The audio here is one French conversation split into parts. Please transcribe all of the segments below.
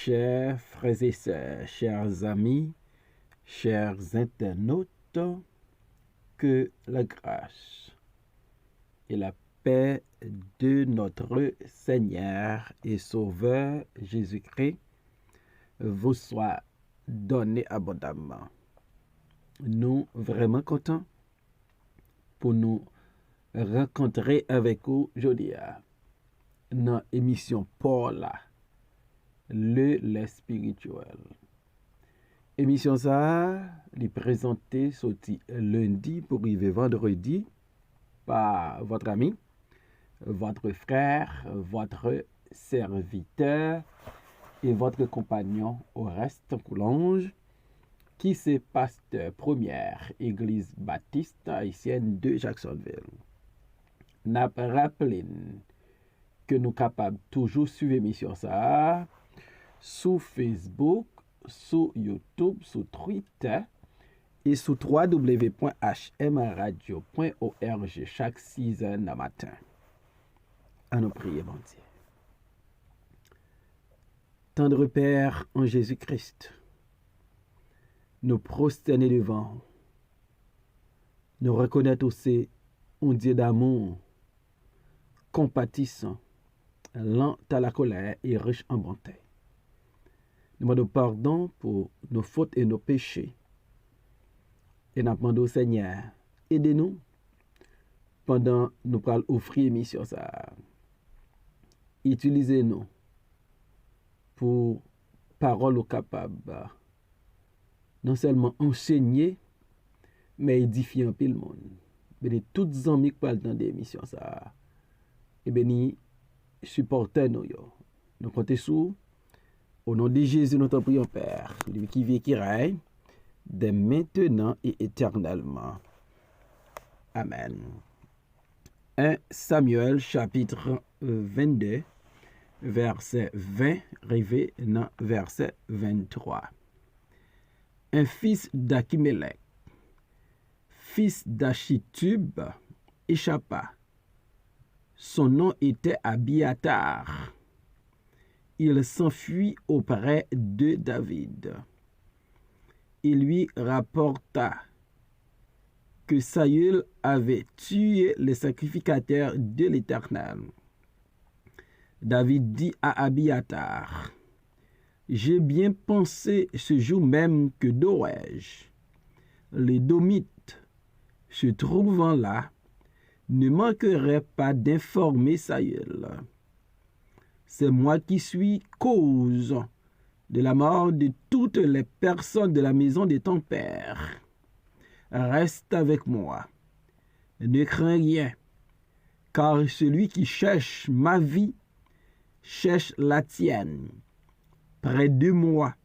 chers frères et sœurs, chers amis, chers internautes, que la grâce et la paix de notre Seigneur et Sauveur Jésus-Christ vous soient données abondamment. Nous vraiment contents pour nous rencontrer avec vous aujourd'hui dans l'émission Paul, le lait spirituel. Émission ça, est présentée sorti lundi pour arriver vendredi par votre ami, votre frère, votre serviteur et votre compagnon Oreste Coulange, qui c'est pasteur première Église baptiste haïtienne de Jacksonville. N'a rappelé que nous capables toujours suivre l'émission ça sur Facebook, sur YouTube, sur Twitter et sur www.hmradio.org chaque 6h du matin. À nous prier, bon Dieu. Tendre Père en Jésus-Christ, nous prosterner devant, nous reconnaître aussi un Dieu d'amour, compatissant, lent à la colère et riche en bonté. Nous demandons pardon pour nos fautes et nos péchés. Et nous demandons au Seigneur, aidez-nous pendant nous parlons offrir émission ça. Utilisez-nous pour paroles capables non seulement enseigner, mais édifier un peu le monde. Mais toutes les amis qui parlent dans des émissions ça, et béni supportez nous. Nous comptons sur au nom de Jésus, nous t'en prions, Père, lui qui vit et qui règne, dès maintenant et éternellement. Amen. 1 Samuel chapitre 22, verset 20, arrivé dans verset 23. Un fils d'Achimélec, fils d'Achitub, échappa. Son nom était Abiatar. Il s'enfuit auprès de David. Il lui rapporta que Saül avait tué les sacrificateurs de l'Éternel. David dit à Abiatar, « J'ai bien pensé ce jour même que Doeg, l'Édomite, se trouvant là, ne manquerait pas d'informer Saül. C'est moi qui suis cause de la mort de toutes les personnes de la maison de ton père. Reste avec moi. Ne crains rien, car celui qui cherche ma vie cherche la tienne. Près de moi,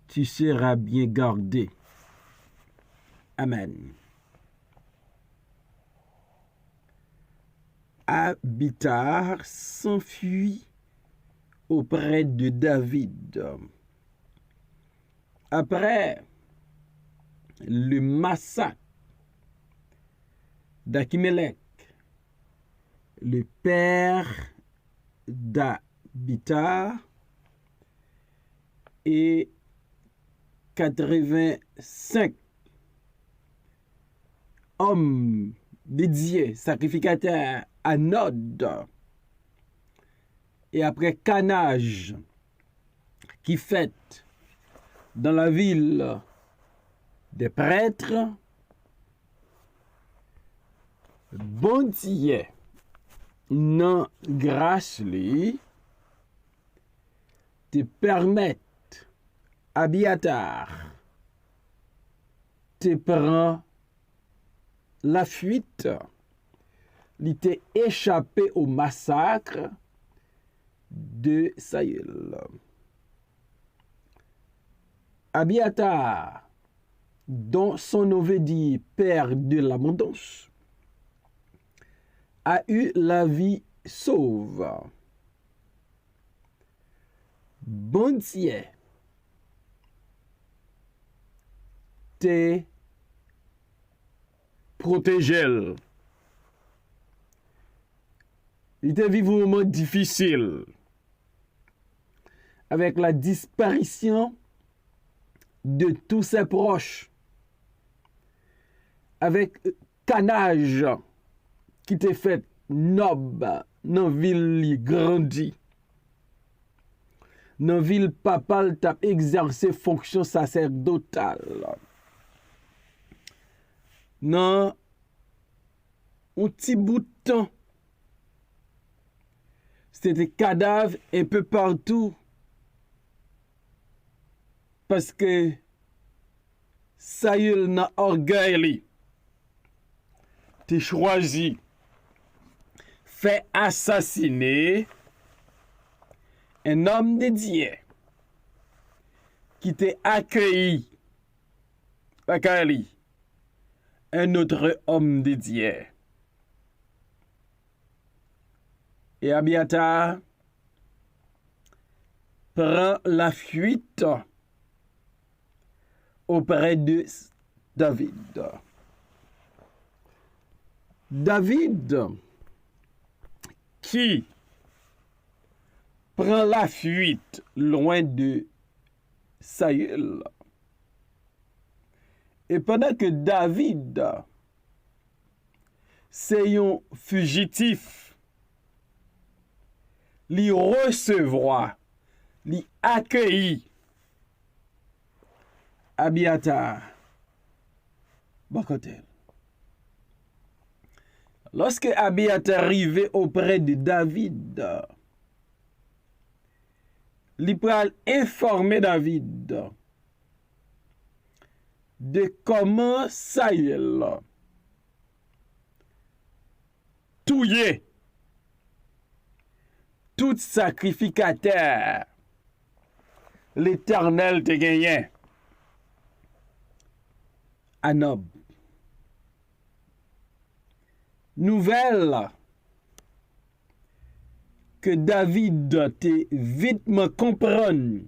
tu seras bien gardé. » Amen. Abiatar s'enfuit auprès de David. Après le massacre d'Achimélec, le père d'Abiatar, et 85 hommes dédiés, sacrificateurs à Nod, et après canage qui fête dans la ville des prêtres, bon Dieu non grâce li te permettre Abiatar te prend la fuite, il t'est échappé au massacre de Saül. Abiatar, dont son nom veut dire père de l'abondance, a eu la vie sauve. Bon Dieu te protégé. Il était vivre un moment difficile. avec la disparition de tous ses proches, avec canage qui te fait noble dans ville li grandi, dans ville papal t'a exercé fonction sacerdotale, dans un petit bout de temps, c'était cadavre un peu partout, parce que ça y est, dans orgueil, tu choisi fait assassiner un homme de Dieu qui t'a accueilli, un autre homme de Dieu. Et Abiatar prend la fuite auprès de David. David qui prend la fuite loin de Saül. Et pendant que David, c'est un fugitif, li recevoir, li accueillir Abiatar Bakotel. Lorsque Abiatar arrivé auprès de David, il pral informer David de comment Saül touillé tout sacrificateur l'Éternel te gagné à Nob. Nouvelle que David te vitement comprendre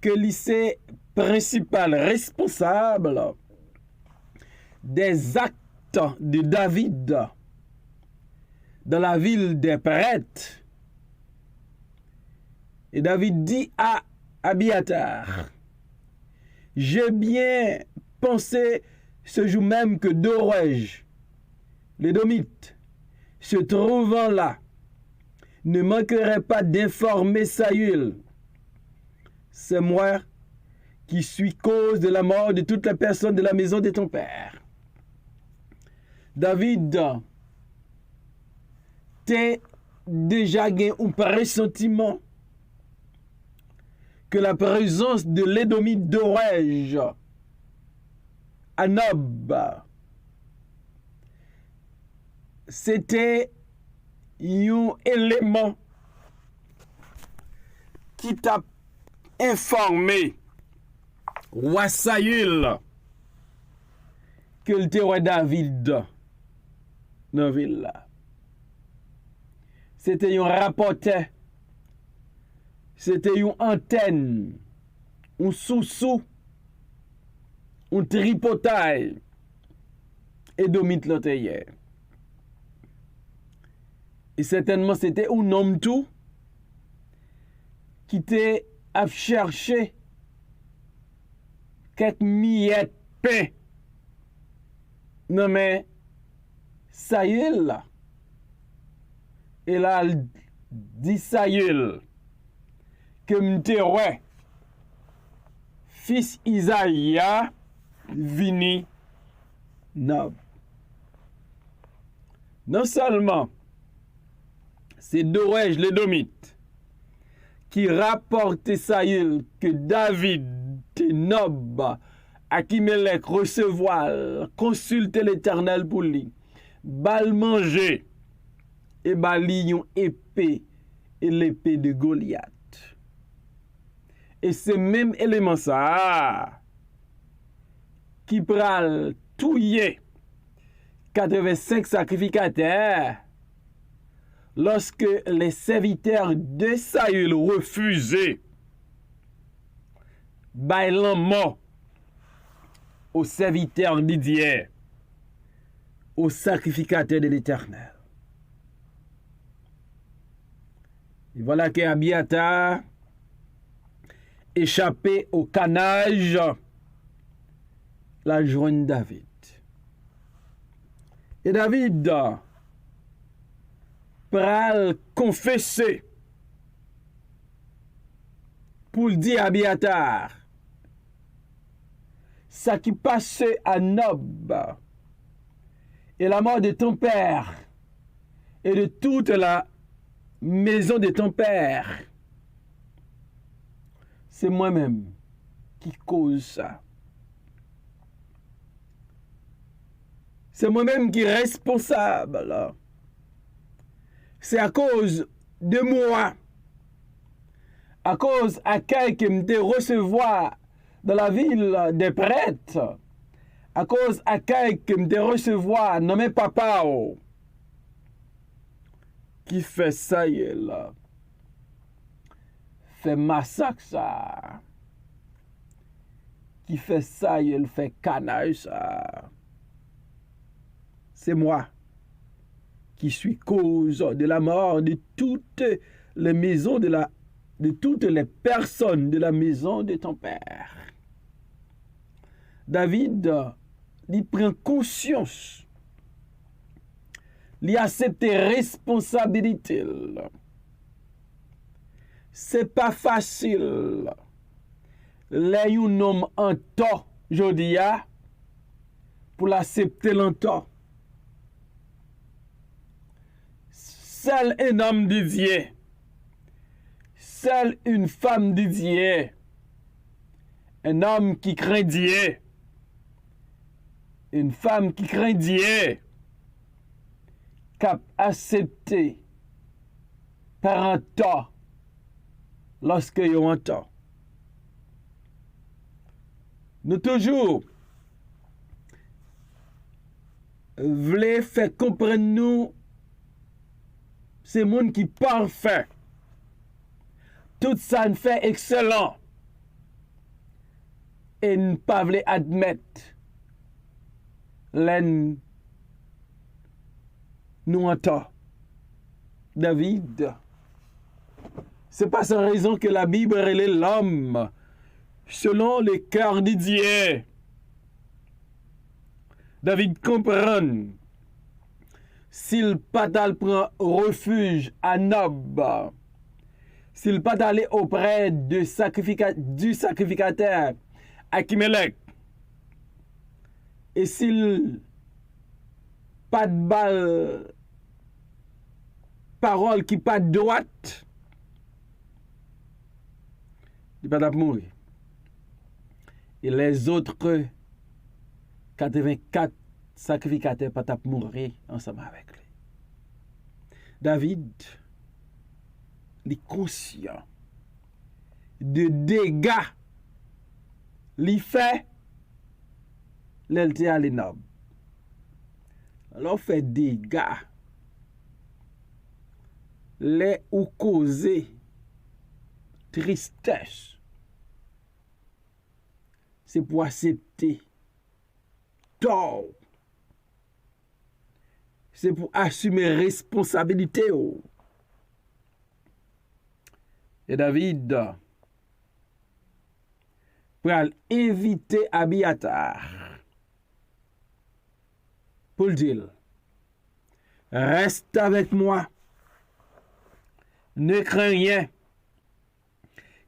que lycée principal responsable des actes de David dans la ville des prêtres. Et David dit à Abiatar, j'ai bien pensé ce jour même que Dorej, l'Édomite, se trouvant là, ne manquerait pas d'informer Saül. C'est moi qui suis cause de la mort de toutes les personnes de la maison de ton père. David, t'es déjà gagné un pressentiment que la présence de l'Édomite Dorej à Nob, c'était un élément qui t'a informé roi Saül que le roi David dans la ville là. C'était un rapporteur, c'était une antenne, un sous-sous, un tripotail et domite l'autre. Et certainement c'était un homme tout qui était à chercher quelques miettes de pain. Non mais Saül là. Et là, il dit Saül que m'te ouais, fils Isaïe vini Nob. Non seulement c'est Dorej l'Édomite qui rapporte Saül que David et Nob Akimelech recevoir, consulter l'Éternel pour lui, bal manger et bali yon épée et l'épée de Goliath. Et c'est même élément ça qui pral touiller 85 sacrificateurs lorsque les serviteurs de Saül refusaient bailant mort aux serviteurs d'Idier, aux sacrificateurs de l'Éternel. Et voilà que Abiatar, échappé au canage, la joint David. Et David pral confesser pour le dire à Abiatar ça qui passait à Nob et la mort de ton père et de toute la maison de ton père, c'est moi-même qui cause ça. C'est moi-même qui est responsable. C'est à cause de moi, à cause à quelqu'un me recevoir dans la ville des prêtres, à cause à quelqu'un me recevoir nommé papa, qui fait ça, là, fait massacre ça, qui fait ça, il fait canage ça. C'est moi qui suis cause de la mort de toutes les maisons de toutes les personnes de la maison de ton père. David, il prend conscience, il accepte responsabilité. C'est pas facile. Les un homme en tort, je dis, pour l'accepter longtemps. Seul un homme de Dieu, seule une femme de Dieu, un homme qui craint Dieu, une femme qui craint Dieu, cap accepté par un temps lorsque y a un temps. Nous toujours voulons faire comprendre nous c'est monde qui parfait. Tout ça nous fait excellent. Et ne pas voulons admettre l'en nous entend. David, c'est pas sans raison que la Bible est l'homme selon le cœur de Dieu. David comprend. S'il pas d'aller prendre refuge à Nob, s'il pas d'aller auprès du sacrificateur Achimelech, et s'il pas de balle, parole qui pas de droite, il pas mourir. Et les autres 84 sacrificateur pas tap mourir ensemble avec lui. David est conscient de dégâts li fait l'elte à l'énob. Alors fait dégâts les ou causer tristesse. C'est pour accepter tort. C'est pour assumer responsabilité. Et David, pour inviter Abiatar, pour le dire, reste avec moi, ne crains rien,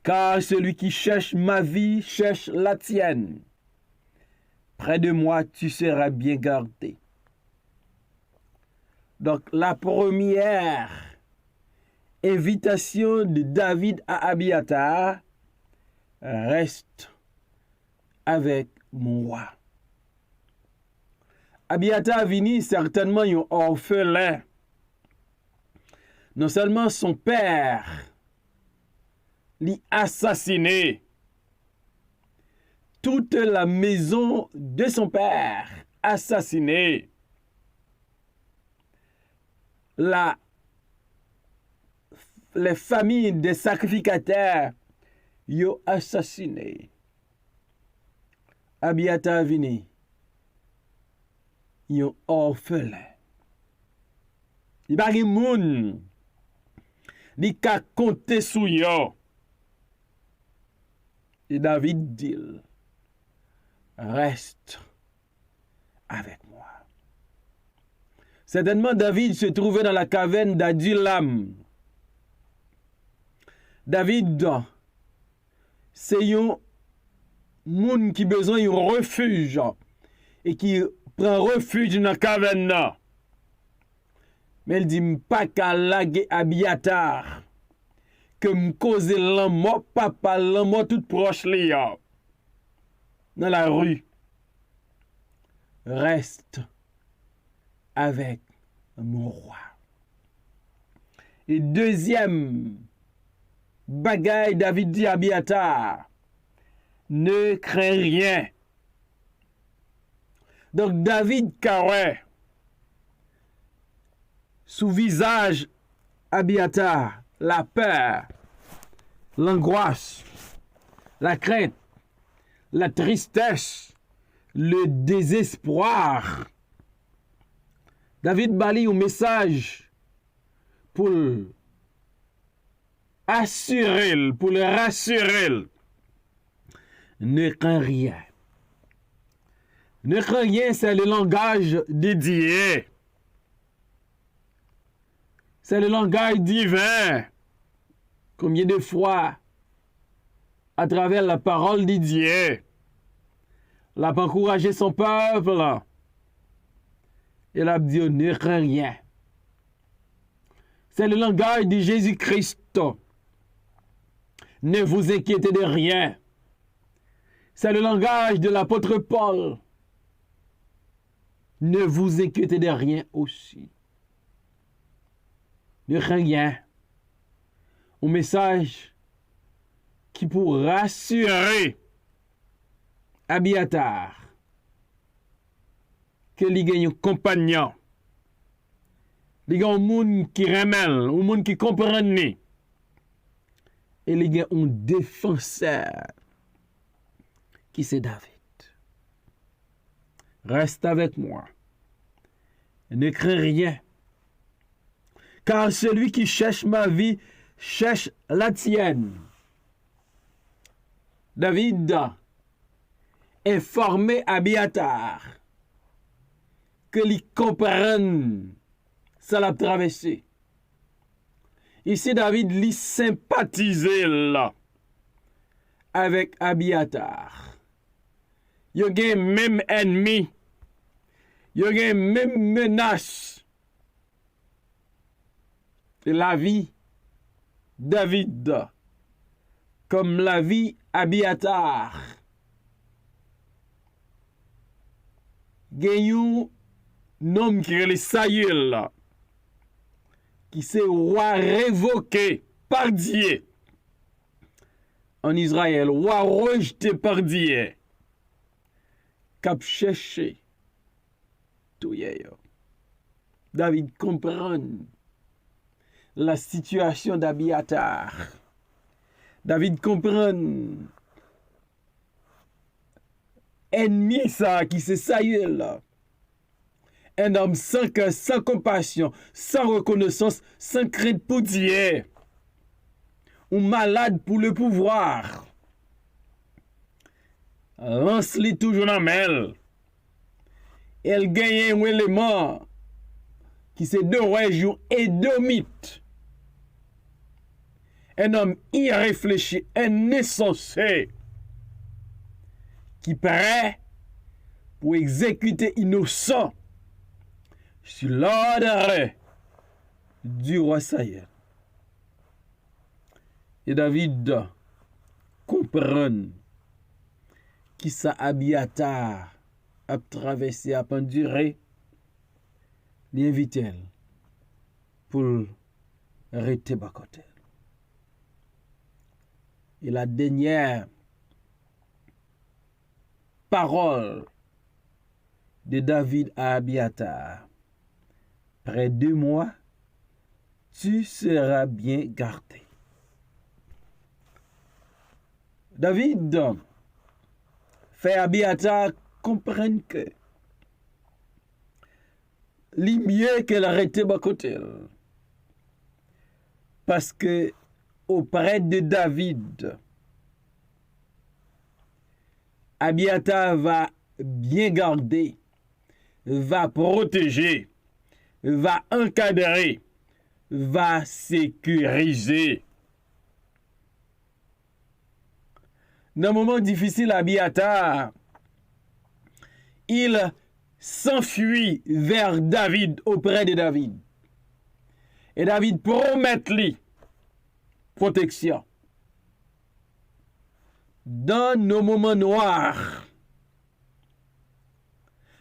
car celui qui cherche ma vie cherche la tienne. Près de moi, tu seras bien gardé. Donc, la première invitation de David à Abiatar, reste avec mon roi. Abiatar vini certainement un orphelin. Non seulement son père l'y assassiné, toute la maison de son père assassinée. Les familles des sacrificateurs yo assassiné. Abiatar vini yo orphelin. Il bagi moun li ka compter sou yo. Et David dit, reste avec moi. Certainement, David se trouvait dans la caverne d'Adullam. David, c'est un monde qui a besoin d'un refuge et qui prend refuge dans la caverne. Mais il dit, pas qu'à laguer Abiatar, que me cause l'amour, papa, l'amour tout proche là, dans la rue. Reste avec mon roi. Et deuxième bagaille, David dit à Abiatar, ne crains rien. Donc David carré sous visage Abiatar, la peur, l'angoisse, la crainte, la tristesse, le désespoir. David bali un message pour assurer, pour le rassurer. Ne crains rien. Ne crains rien, c'est le langage dédié. C'est le langage divin. Combien de fois, à travers la parole de Dieu, l'a encouragé son peuple. Il a dit, ne crains rien. C'est le langage de Jésus-Christ. Ne vous inquiétez de rien. C'est le langage de l'apôtre Paul. Ne vous inquiétez de rien aussi. Ne crains rien. Un message qui pour rassurer Abiatar que il y a un compagnon, il y a un monde qui remèle, un monde qui comprend, et il y a un défenseur qui c'est David. Reste avec moi. Ne crains rien. Car celui qui cherche ma vie cherche la tienne. David est formé à Abiatar que lui comprenne ça l'a traversé. Ici David lui sympathisé là avec Abiatar. Il y a même ennemi. Il y a même menace. Et la vie David comme la vie Abiatar. Il y a un homme qui est le Saül, qui s'est roi révoqué par Dieu en Israël, roi rejeté par Dieu, cap cherché tout yo. David comprend la situation d'Abiatar. David comprend ennemi ça qui c'est Saül là. Un homme sans cœur, sans compassion, sans reconnaissance, sans crainte pour Dieu. Ou malade pour le pouvoir. Lance-les toujours dans mêle. Elle gagne un élément qui c'est de région édomite. Un homme irréfléchi, un insensé, qui paraît pour exécuter innocent sur l'ordre du roi Saül. Et David comprend qui ça Abiatar a traversé, a enduré, l'invite pour arrêter Bakotel. Et la dernière parole de David à Abiatar, près de moi, tu seras bien gardé. David fait Abiatar comprendre que c'est mieux qu'elle arrête Bakotel. Il y a un monde qui a besoin d'un refuge. Et David dit, pas qu'à laguer Abiatar, que me cause l'amour, papa, l'amour tout proche là, dans la rue. Il y a un monde qui a besoin d'un refuge. Et Parce que auprès de David, Abiathar va bien garder, va protéger, va encadrer, va sécuriser. Dans un moment difficile, Abiathar, il s'enfuit vers David, auprès de David. Et David promet lui protection. Dans nos moments noirs,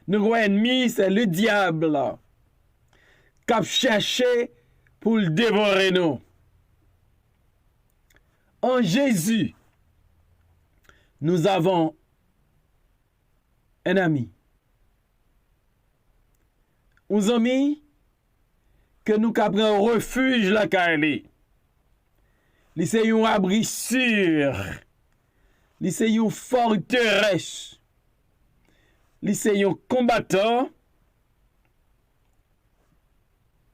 notre ennemi, c'est le diable qui a cherché pour le dévorer nous. En Jésus, nous avons un ami. Un ami que nous avons refuge la Kali. C'est un abri sûr. C'est une forteresse. C'est un combattant.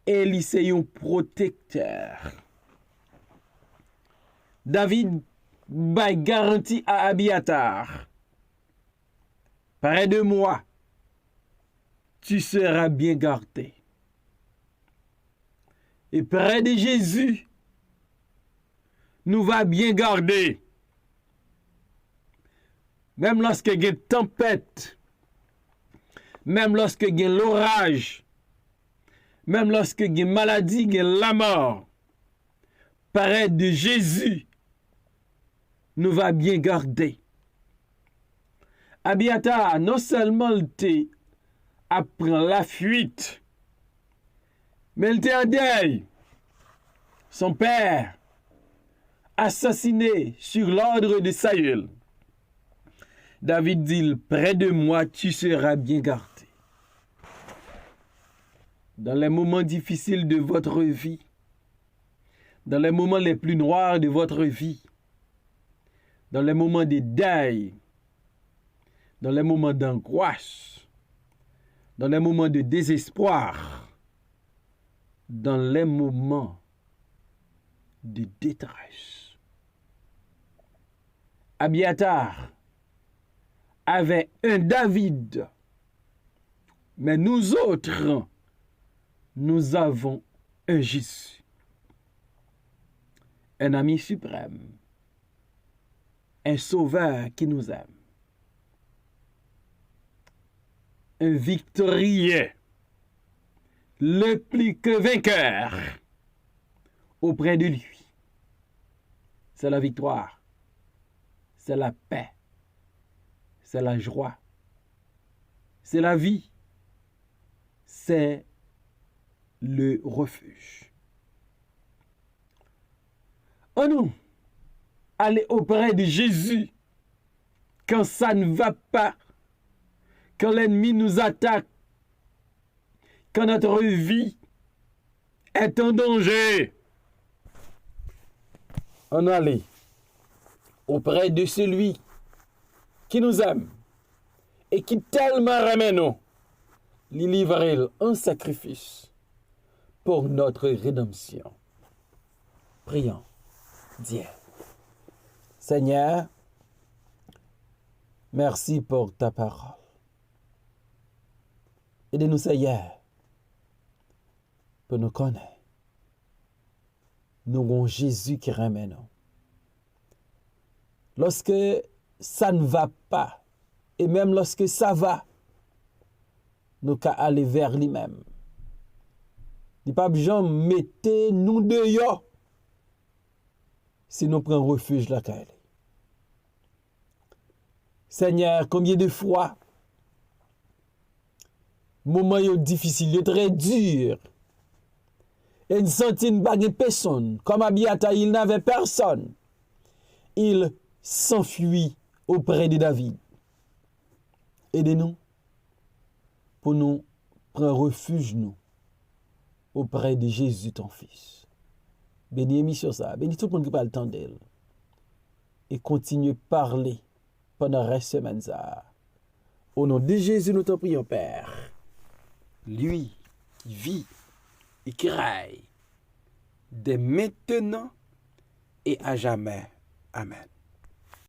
Et c'est un protecteur. David va garantie à Abiathar. Près de moi, tu seras bien gardé. Et près de Jésus, nous va bien garder. Même lorsque il y a une tempête, même lorsque il y a l'orage, même lorsque il y a une maladie, il y a la mort, près de Jésus, nous va bien garder. Abiathar, non seulement il apprend la fuite, mais il était en deuil. Son père, assassiné sur l'ordre de Saül. David dit, près de moi, tu seras bien gardé. Dans les moments difficiles de votre vie, dans les moments les plus noirs de votre vie, dans les moments de deuil, dans les moments d'angoisse, dans les moments de désespoir, dans les moments de détresse. Abiathar avait un David, mais nous autres, nous avons un Jésus, un ami suprême, un sauveur qui nous aime, un victorieux, le plus que vainqueur auprès de lui. C'est la victoire, c'est la paix, c'est la joie, c'est la vie, c'est le refuge. En nous, aller auprès de Jésus quand ça ne va pas, quand l'ennemi nous attaque, quand notre vie est en danger. On allait auprès de celui qui nous aime et qui tellement ramène nous, lui livrer un sacrifice pour notre rédemption. Prions. Dieu. Seigneur, merci pour ta parole. Aidez-nous, Seigneur, pour nous connaître. Nous avons Jésus qui ramène nous. Lorsque ça ne va pas, et même lorsque ça va, nous qu'à aller vers lui-même. Il pas besoin de mettre nous dehors si nous prenons refuge là. Seigneur, combien de fois, moment difficile, très dur, et une centaine de personne, comme Abiathar, il n'avait personne. Il s'enfuit auprès de David. Aidez-nous pour nous prendre refuge, nous, auprès de Jésus, ton Fils. Bénis l'émission ça, bénis tout le monde qui parle le temps d'elle. Et continue à parler pendant le reste de la semaine. Au nom de Jésus, nous t'en prions, Père. Lui qui vit et qui règne dès maintenant et à jamais. Amen.